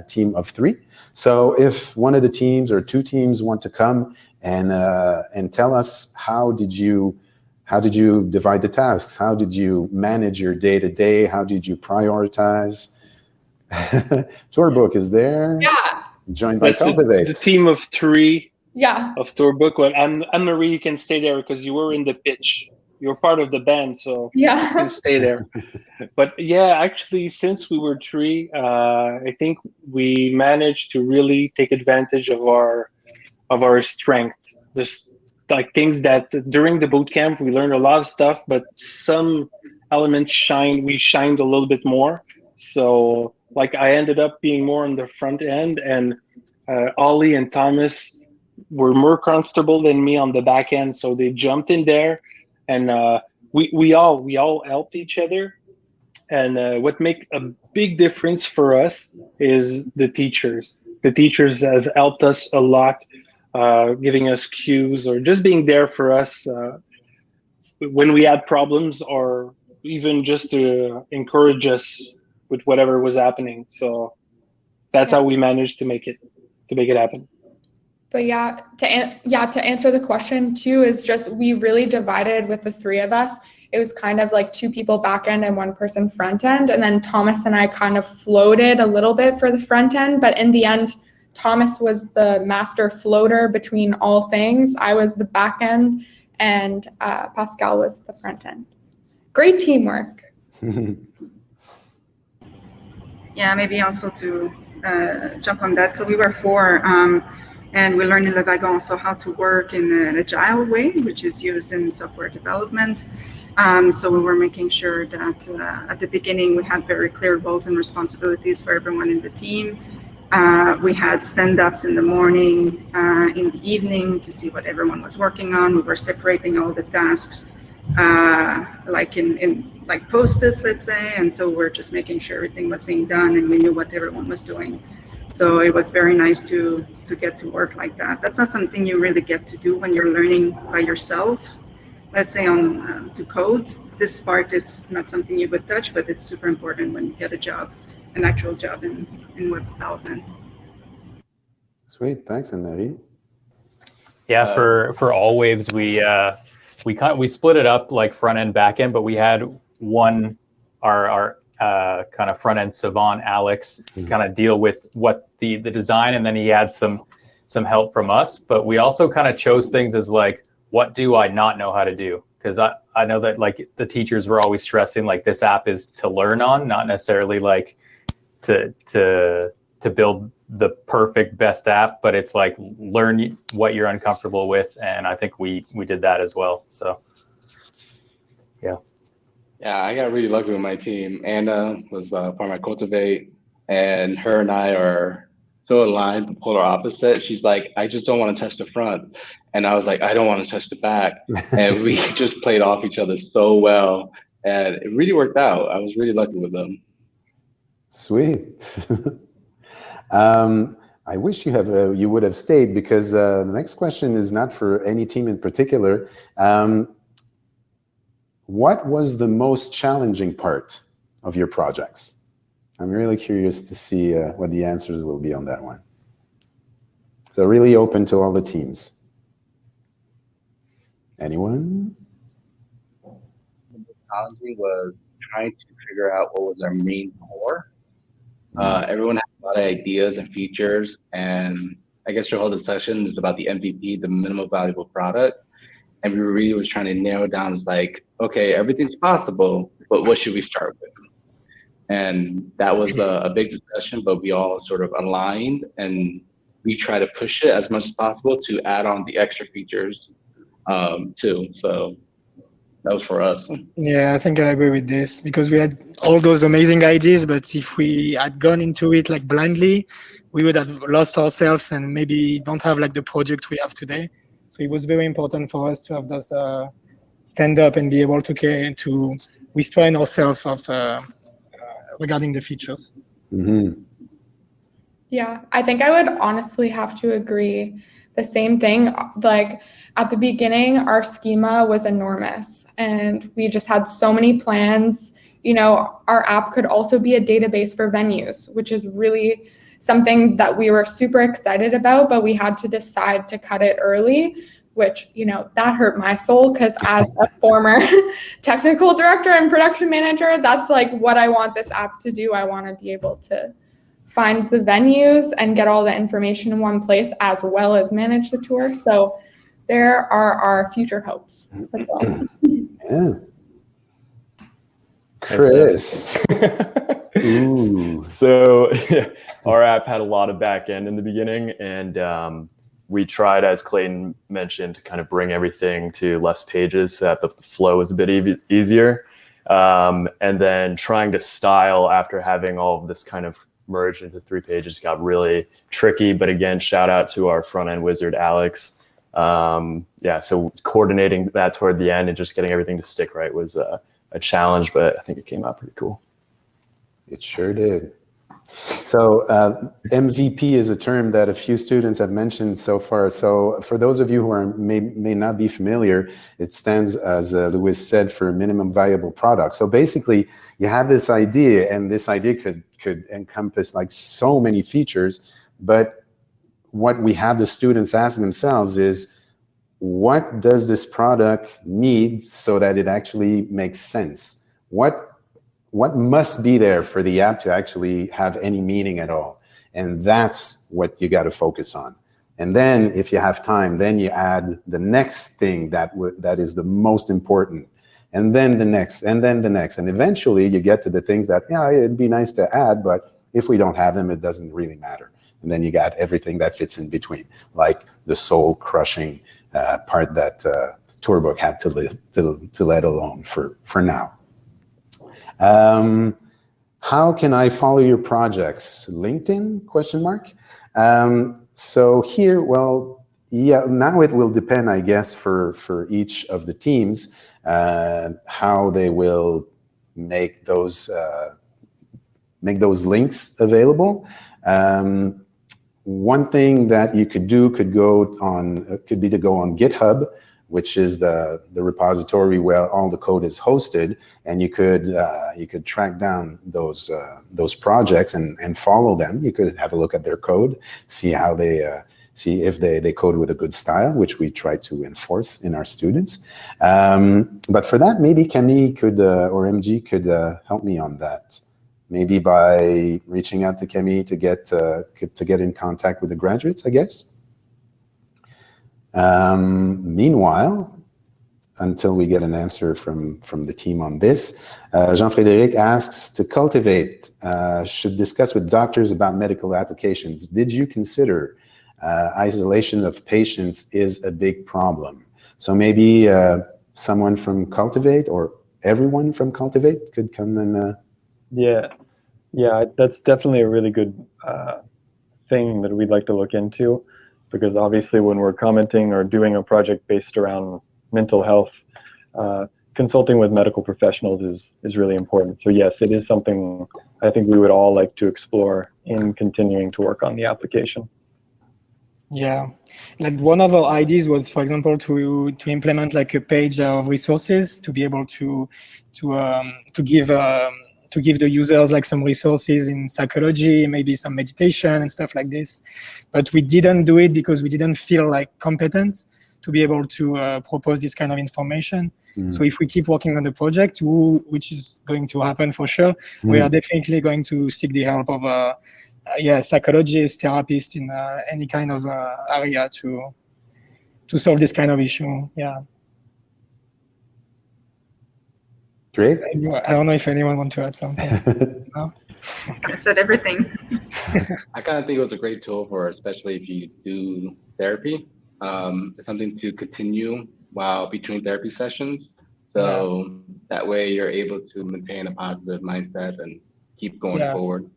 team of 3. So if one of the teams or 2 teams want to come and tell us how did you divide the tasks? How did you manage your day-to-day? How did you prioritize? Tourbook is there. Yeah. Joined by Cultivate. The team of 3. Yeah. Of Tourbook. Well, Anne-Marie, you can stay there because you were in the pitch. You're part of the band, so yeah, you can stay there. But yeah, actually, since we were 3, I think we managed to really take advantage of our strength. There's like things that during the bootcamp we learned a lot of stuff, but some elements we shined a little bit more. So like I ended up being more on the front end, and Ollie and Thomas were more comfortable than me on the back end, so they jumped in there. And we all helped each other. And what makes a big difference for us is the teachers. The teachers have helped us a lot, giving us cues or just being there for us when we had problems, or even just to encourage us with whatever was happening. So that's how we managed to make it happen. But to answer the question too, is just we really divided with the 3 of us. It was kind of like 2 people back end and 1 person front end. And then Thomas and I kind of floated a little bit for the front end. But in the end, Thomas was the master floater between all things. I was the back end, and Pascal was the front end. Great teamwork. Yeah, maybe also to jump on that. So we were 4. And we learned in Le Wagon also how to work in an agile way, which is used in software development. So we were making sure that at the beginning we had very clear roles and responsibilities for everyone in the team. We had stand-ups in the morning, in the evening to see what everyone was working on. We were separating all the tasks like in like post-its, let's say. And so we're just making sure everything was being done and we knew what everyone was doing. So it was very nice to get to work like that. That's not something you really get to do when you're learning by yourself. Let's say to code. This part is not something you would touch, but it's super important when you get a job, an actual job in web development. Sweet, thanks, Anne-Marie. Yeah, for AllWaves, we split it up like front end, back end, but we had one our kind of front end savant Alex kind of deal with what the design, and then he had some help from us. But we also kind of chose things as like, what do I not know how to do? Because I know that like the teachers were always stressing like this app is to learn on, not necessarily like to build the perfect best app, but it's like learn what you're uncomfortable with, and I think we did that as well. So yeah. Yeah, I got really lucky with my team. Anna was part of my Cultivate, and her and I are so aligned, the polar opposite. She's like, I just don't want to touch the front. And I was like, I don't want to touch the back. And we just played off each other so well. And it really worked out. I was really lucky with them. Sweet. I wish you would have stayed, because the next question is not for any team in particular. What was the most challenging part of your projects? I'm really curious to see what the answers will be on that one. So really open to all the teams. Anyone? The most challenging was trying to figure out what was our main core. Everyone had a lot of ideas and features, and I guess your whole discussion is about the MVP, the minimum valuable product. And we really was trying to narrow down, it's like, okay, everything's possible, but what should we start with? And that was a big discussion, but we all sort of aligned, and we try to push it as much as possible to add on the extra features too. So that was for us. Yeah, I think I agree with this, because we had all those amazing ideas, but if we had gone into it like blindly, we would have lost ourselves and maybe don't have like the project we have today. So it was very important for us to have those stand up and be able to restrain ourselves of regarding the features. Mm-hmm. Yeah, I think I would honestly have to agree. The same thing, like at the beginning, our schema was enormous and we just had so many plans. You know, our app could also be a database for venues, which is really something that we were super excited about, but we had to decide to cut it early, which, you know, that hurt my soul, because as a former technical director and production manager, that's like what I want this app to do. I want to be able to find the venues and get all the information in one place, as well as manage the tour. So there are our future hopes as well. Yeah. Chris. Ooh. So yeah, our app had a lot of back end in the beginning, and we tried, as Clayton mentioned, to kind of bring everything to less pages so that the flow was a bit easier. And then trying to style after having all of this kind of merged into 3 pages got really tricky. But again, shout out to our front end wizard, Alex. Yeah, so coordinating that toward the end and just getting everything to stick right was a challenge, but I think it came out pretty cool. It sure did. So MVP is a term that a few students have mentioned so far. So for those of you who may not be familiar, it stands, as Louis said, for minimum viable product. So basically, you have this idea, and this idea could encompass like so many features, but what we have the students ask themselves is, what does this product need so that it actually makes sense? What must be there for the app to actually have any meaning at all? And that's what you got to focus on. And then if you have time, then you add the next thing that is the most important, and then the next, and then the next. And eventually you get to the things that, yeah, it'd be nice to add, but if we don't have them, it doesn't really matter. And then you got everything that fits in between, like the soul crushing part that Tourbook had to let alone for now. How can I follow your projects? LinkedIn, question mark. So here, well, yeah, now it will depend, I guess, for each of the teams, how they will make those links available. One thing that you could do could be to go on GitHub, which is the repository where all the code is hosted, and you could track down those projects and follow them. You could have a look at their code, see how they see if they code with a good style, which we try to enforce in our students. But for that, maybe Camille could, or MG could help me on that. Maybe by reaching out to Camille to get in contact with the graduates, I guess. Meanwhile, until we get an answer from the team on this, Jean-Frédéric asks, to Cultivate should discuss with doctors about medical applications. Did you consider isolation of patients is a big problem? So maybe someone from Cultivate or everyone from Cultivate could come and... Yeah, that's definitely a really good thing that we'd like to look into, because obviously when we're commenting or doing a project based around mental health, consulting with medical professionals is really important. So yes, it is something I think we would all like to explore in continuing to work on the application. Yeah, like one of our ideas was, for example, to implement like a page of resources to be able to give the users like some resources in psychology, maybe some meditation and stuff like this. But we didn't do it because we didn't feel like competent to be able to propose this kind of information. So if we keep working on the project, which is going to happen for sure, we are definitely going to seek the help of psychologists, therapists in any kind of area to solve this kind of issue. Yeah. Great. I don't know if anyone wants to add something. No? I said everything. I kind of think it was a great tool for, especially if you do therapy. It's something to continue while between therapy sessions. So that way you're able to maintain a positive mindset and keep going forward.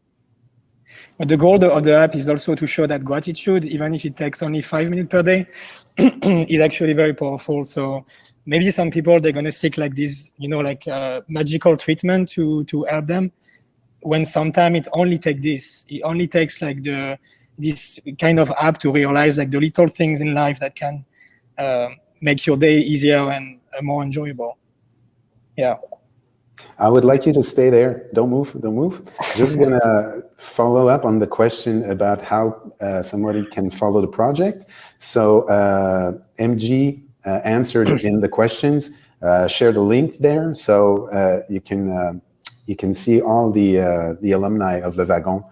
But the goal of the app is also to show that gratitude, even if it takes only 5 minutes per day, is actually very powerful. So maybe some people, they're going to seek like this, magical treatment to help them, when sometimes it only takes this. It only takes like this kind of app to realize like the little things in life that can make your day easier and more enjoyable. Yeah. I would like you to stay there. Don't move. Just gonna follow up on the question about how somebody can follow the project. So MG answered in the questions. Share the link there, so you can see all the alumni of Le Wagon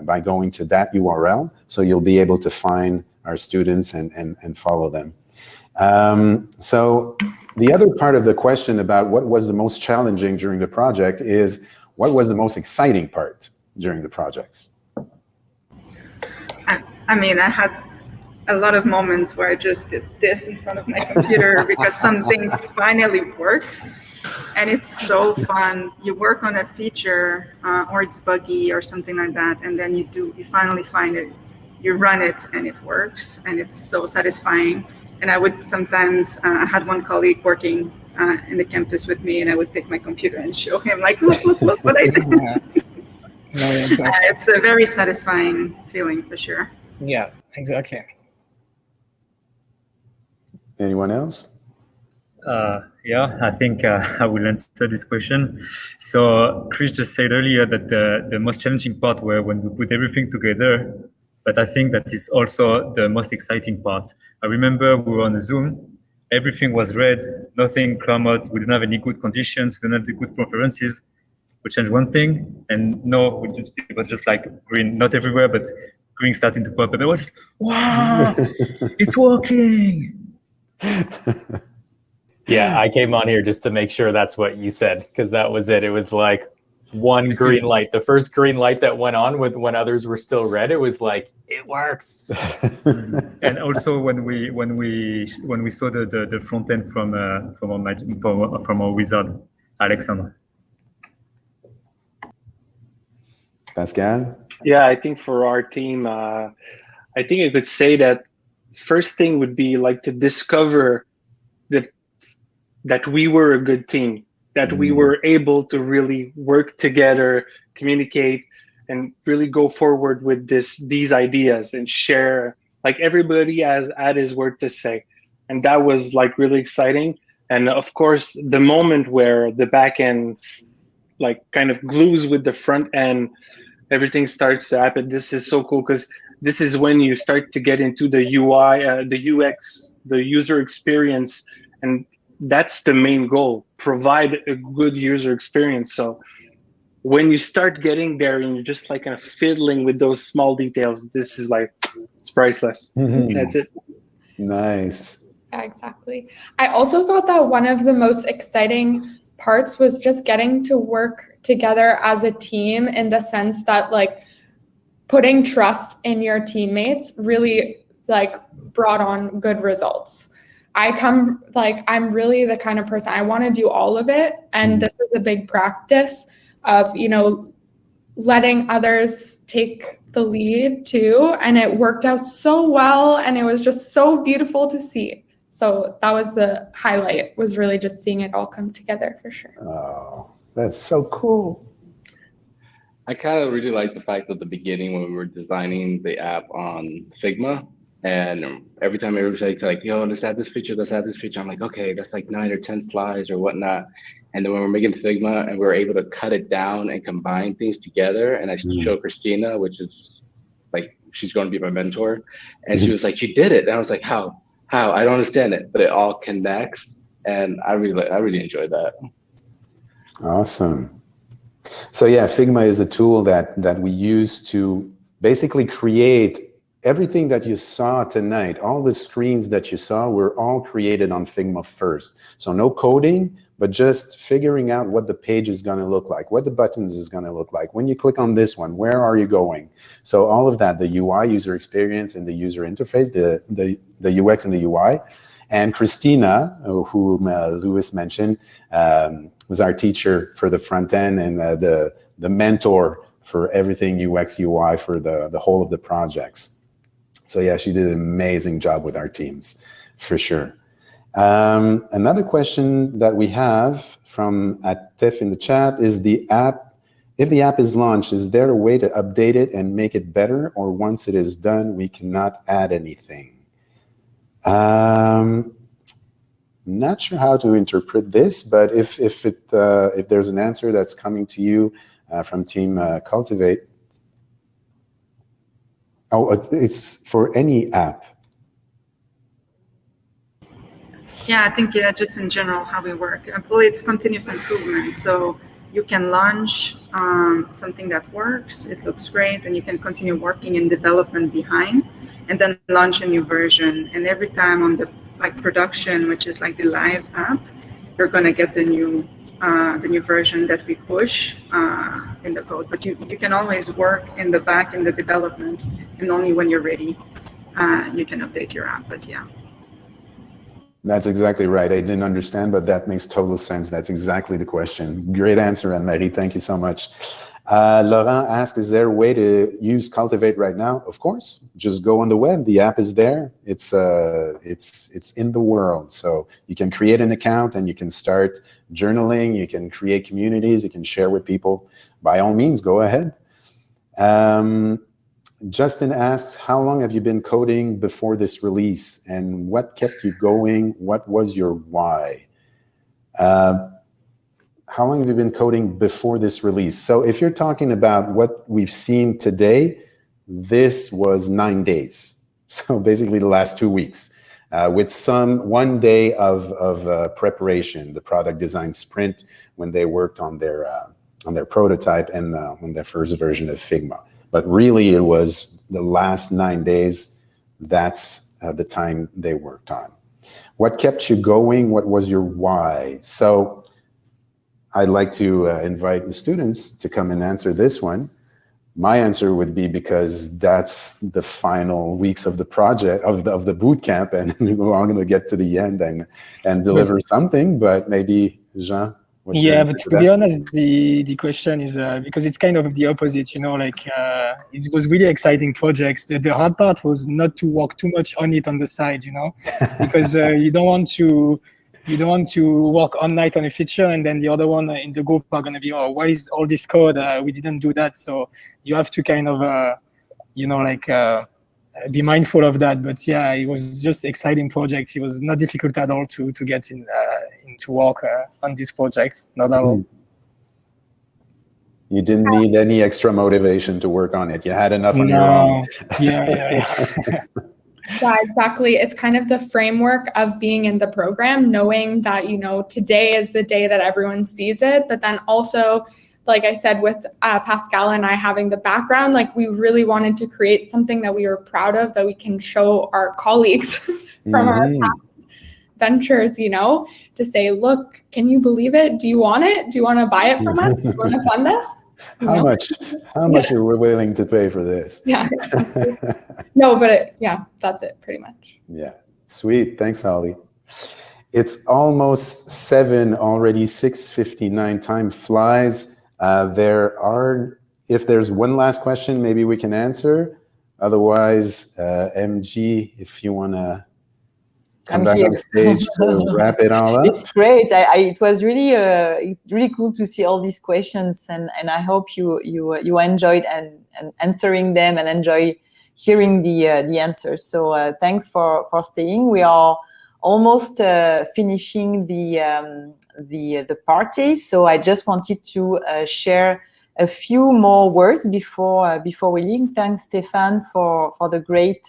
by going to that URL. So you'll be able to find our students and follow them. So the other part of the question about what was the most challenging during the project is, what was the most exciting part during the projects? I mean, I had a lot of moments where I just did this in front of my computer because something finally worked. And it's so fun. You work on a feature or it's buggy or something like that, and then you finally find it, you run it and it works, and it's so satisfying. And I would sometimes, I had one colleague working in the campus with me, and I would take my computer and show him like, look what I did. Exactly. It's a very satisfying feeling for sure. Yeah, exactly. Anyone else? Yeah, I think I will answer this question. So Chris just said earlier that the most challenging part were when we put everything together, but I think that is also the most exciting part. I remember we were on a Zoom, everything was red, nothing came out, we didn't have any good conditions, we didn't have the good preferences. We changed one thing, and no, it was just like green, not everywhere, but green starting to pop up. It was, wow, it's working. Yeah, I came on here just to make sure that's what you said, because that was it. It was like one green light. The first green light that went on when others were still red, it was like, it works. And also when we saw the front end from our wizard, Alexandre. Pascal? Yeah, I think for our team, I think I could say that first thing would be like to discover that we were a good team, that we were able to really work together, communicate, and really go forward with these ideas and share. Like everybody has had his word to say, and that was like really exciting. And of course, the moment where the back end like kind of glues with the front end, everything starts to happen. This is so cool because this is when you start to get into the UI, the UX, the user experience, and that's the main goal: provide a good user experience. So when you start getting there and you're just like kind of fiddling with those small details, this is like, it's priceless. That's it. Nice. Yeah, exactly. I also thought that one of the most exciting parts was just getting to work together as a team, in the sense that like putting trust in your teammates really like brought on good results. I'm really the kind of person, I want to do all of it. And this was a big practice of, letting others take the lead too. And it worked out so well. And it was just so beautiful to see. So that was the highlight, was really just seeing it all come together for sure. Oh, that's so cool. I kind of really like the fact at the beginning when we were designing the app on Figma, and every time everybody's like, yo, let's add this feature, I'm like, okay, that's like 9 or 10 slides or whatnot. And then when we're making Figma and we're able to cut it down and combine things together, and I showed Christina, which is like, she's going to be my mentor, and she was like, you did it. And I was like, how? I don't understand it, but it all connects, and I really enjoyed that. Awesome. So yeah, Figma is a tool that we use to basically create everything that you saw tonight. All the screens that you saw were all created on Figma first. So no coding, but just figuring out what the page is going to look like, what the buttons is going to look like. When you click on this one, where are you going? So all of that, the UI, user experience, and the user interface, the UX and the UI. And Christina, whom Louis mentioned, was our teacher for the front end and the mentor for everything UX, UI for the whole of the projects. So yeah, she did an amazing job with our teams, for sure. Another question that we have from Atif in the chat is if the app is launched, is there a way to update it and make it better, or once it is done, we cannot add anything? Not sure how to interpret this, but if there's an answer that's coming to you from Team Cultivate. Oh, it's for any app. Yeah, I think just in general how we work. Well, it's continuous improvement. So you can launch something that works, it looks great, and you can continue working in development behind, and then launch a new version. And every time on the production, which is like the live app, you're going to get the new version that we push in the code. But you can always work in the back in the development, and only when you're ready, you can update your app. But yeah. That's exactly right. I didn't understand, but that makes total sense. That's exactly the question. Great answer, Anne-Marie. Thank you so much. Laurent asked, is there a way to use Cultivate right now? Of course. Just go on the web. The app is there. It's in the world. So you can create an account and you can start journaling. You can create communities. You can share with people. By all means, go ahead. Justin asks, how long have you been coding before this release, and what kept you going? What was your why? How long have you been coding before this release? So if you're talking about what we've seen today, this was 9 days. So basically the last 2 weeks, with 1 day of preparation, the product design sprint, when they worked on their prototype and on their first version of Figma. But really, it was the last 9 days. That's the time they worked on. What kept you going? What was your why? So I'd like to invite the students to come and answer this one. My answer would be because that's the final weeks of the project, of the boot camp, and we're all going to get to the end and deliver something. But maybe, Jean? Yeah, but to be honest, the question is because it's kind of the opposite, it was really exciting projects. The hard part was not to work too much on it on the side, because you don't want to work all night on a feature and then the other one in the group are going to be, oh, what is all this code? We didn't do that. So you have to kind of, be mindful of that. But yeah, it was just exciting projects. It was not difficult at all to get into work on these projects, not at all. You didn't need any extra motivation to work on it. You had enough on your own. Yeah. Yeah, exactly. It's kind of the framework of being in the program, knowing that, you know, today is the day that everyone sees it. But then also, like I said, with Pascal and I having the background, like we really wanted to create something that we were proud of, that we can show our colleagues from our past ventures, you know, to say, look, can you believe it? Do you want it? Do you want to buy it from us? Do you want to fund us? How much are we willing to pay for this? Yeah. No, but that's it pretty much. Yeah. Sweet. Thanks, Holly. It's almost 7 already, 6:59. Time flies. If there's one last question, maybe we can answer. Otherwise, MG, if you want to come back on stage to wrap it all up. It's great. It was really cool to see all these questions, and I hope you enjoyed and answering them and enjoy hearing the answers. So thanks for staying. We are almost finishing the party. So I just wanted to share a few more words before we leave. Thanks, Stéphane, for the great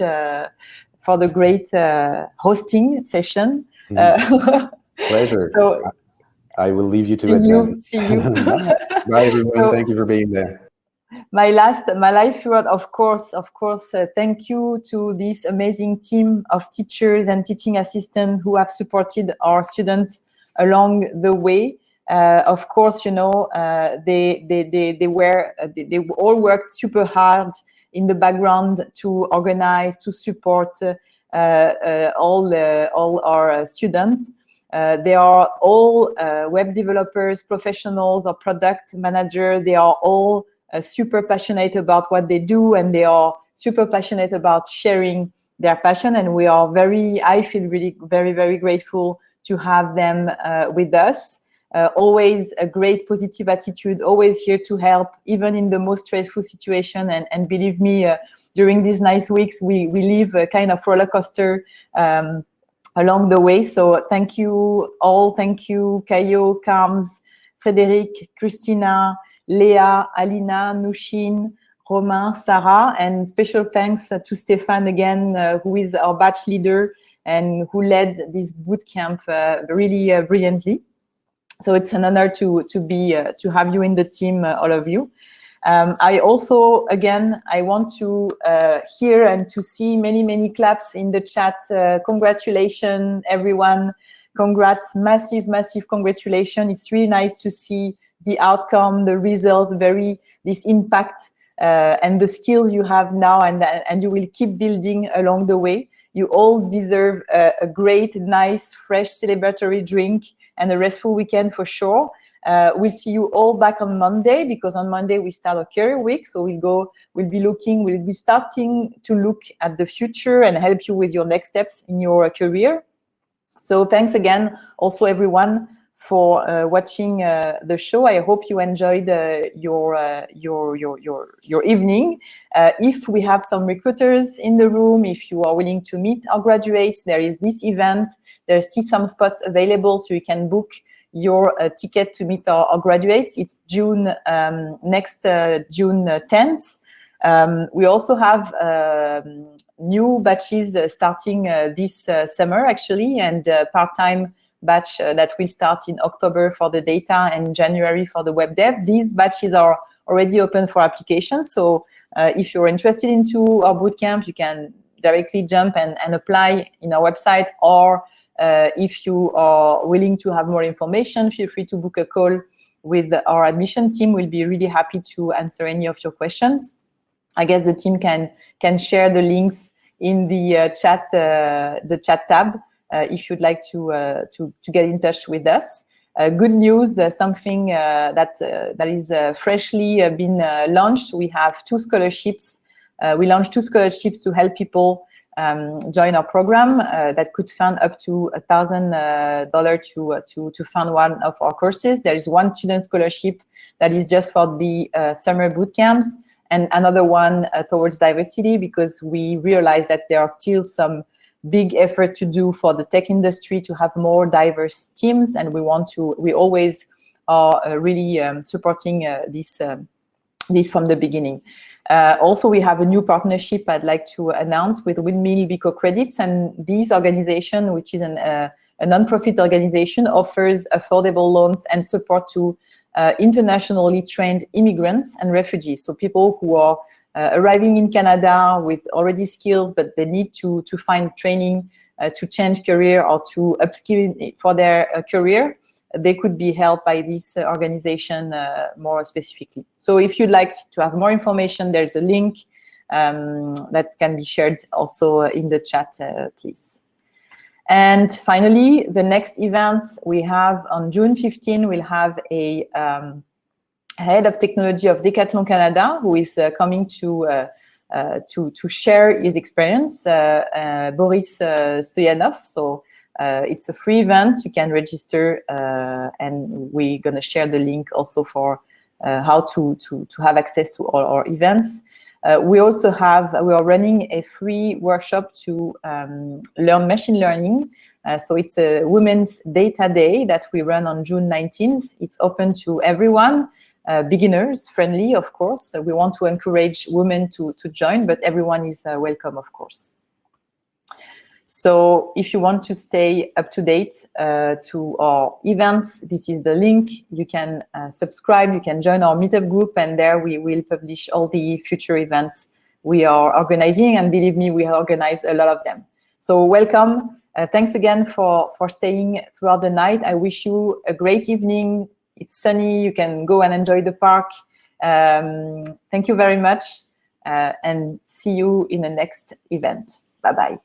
hosting session. Pleasure. So I will leave you to it. See you. Bye, everyone. Thank you for being there. My last word, of course, thank you to this amazing team of teachers and teaching assistants who have supported our students along the way. Of course, you know, they all worked super hard in the background to organize, to support all our students. They are all web developers, professionals, or product managers. They are all super passionate about what they do, and they are super passionate about sharing their passion. And I feel really very, very grateful to have them with us. Always a great positive attitude, always here to help, even in the most stressful situation. And believe me, during these nice weeks, we live a kind of roller coaster along the way. So thank you all. Thank you, Caio, Carms, Frédéric, Christina, Léa, Alina, Nushin, Romain, Sarah, and special thanks to Stéphane again, who is our batch leader and who led this bootcamp really brilliantly. So it's an honor to have you in the team, all of you. I also, again, I want to hear and to see many claps in the chat. Congratulations, everyone. Congrats, massive congratulations. It's really nice to see the outcome, the results, this impact, and the skills you have now, and you will keep building along the way. You all deserve a great, nice, fresh celebratory drink and a restful weekend for sure. We'll see you all back on Monday, because on Monday we start a career week. So we'll be starting to look at the future and help you with your next steps in your career. So thanks again, also everyone, for watching the show. I hope you enjoyed your evening. If we have some recruiters in the room, if you are willing to meet our graduates, there is this event. There's still some spots available, so you can book your ticket to meet our graduates. It's next June 10th. We also have new batches starting this summer, actually, and part-time batch that will start in October for the data and January for the web dev. These batches are already open for application. So if you're interested into our bootcamp, you can directly jump and apply in our website, or if you are willing to have more information, feel free to book a call with our admission team. We'll be really happy to answer any of your questions. I guess the team can share the links in the chat tab if you'd like to get in touch with us. Good news, something that is freshly been launched. We have 2 scholarships. We launched 2 scholarships to help people join our program that could fund up to $1,000 to fund one of our courses. There is one student scholarship that is just for the summer boot camps, and another one towards diversity, because we realize that there are still some big effort to do for the tech industry to have more diverse teams, and we always are really supporting this from the beginning. Also, we have a new partnership I'd like to announce with Windmill Bico Credits, and this organization, which is a non-profit organization, offers affordable loans and support to internationally trained immigrants and refugees. So people who are arriving in Canada with already skills, but they need to find training to change career or to upskill for their career. They could be helped by this organization more specifically. So if you'd like to have more information, there's a link that can be shared also in the chat, please. And finally, the next events we have on June 15, we'll have a head of technology of Decathlon Canada who is coming to share his experience, Boris Stoyanov. So it's a free event. You can register, and we're going to share the link also for how to have access to all our events. We are running a free workshop to learn machine learning. So it's a Women's Data Day that we run on June 19th. It's open to everyone, beginners friendly, of course. So we want to encourage women to join, but everyone is welcome, of course. So if you want to stay up to date to our events, this is the link. You can subscribe, you can join our meetup group, and there we will publish all the future events we are organizing, and believe me, we organize a lot of them. So welcome. Thanks again for staying throughout the night. I wish you a great evening. It's sunny, you can go and enjoy the park. Thank you very much, and see you in the next event. Bye-bye.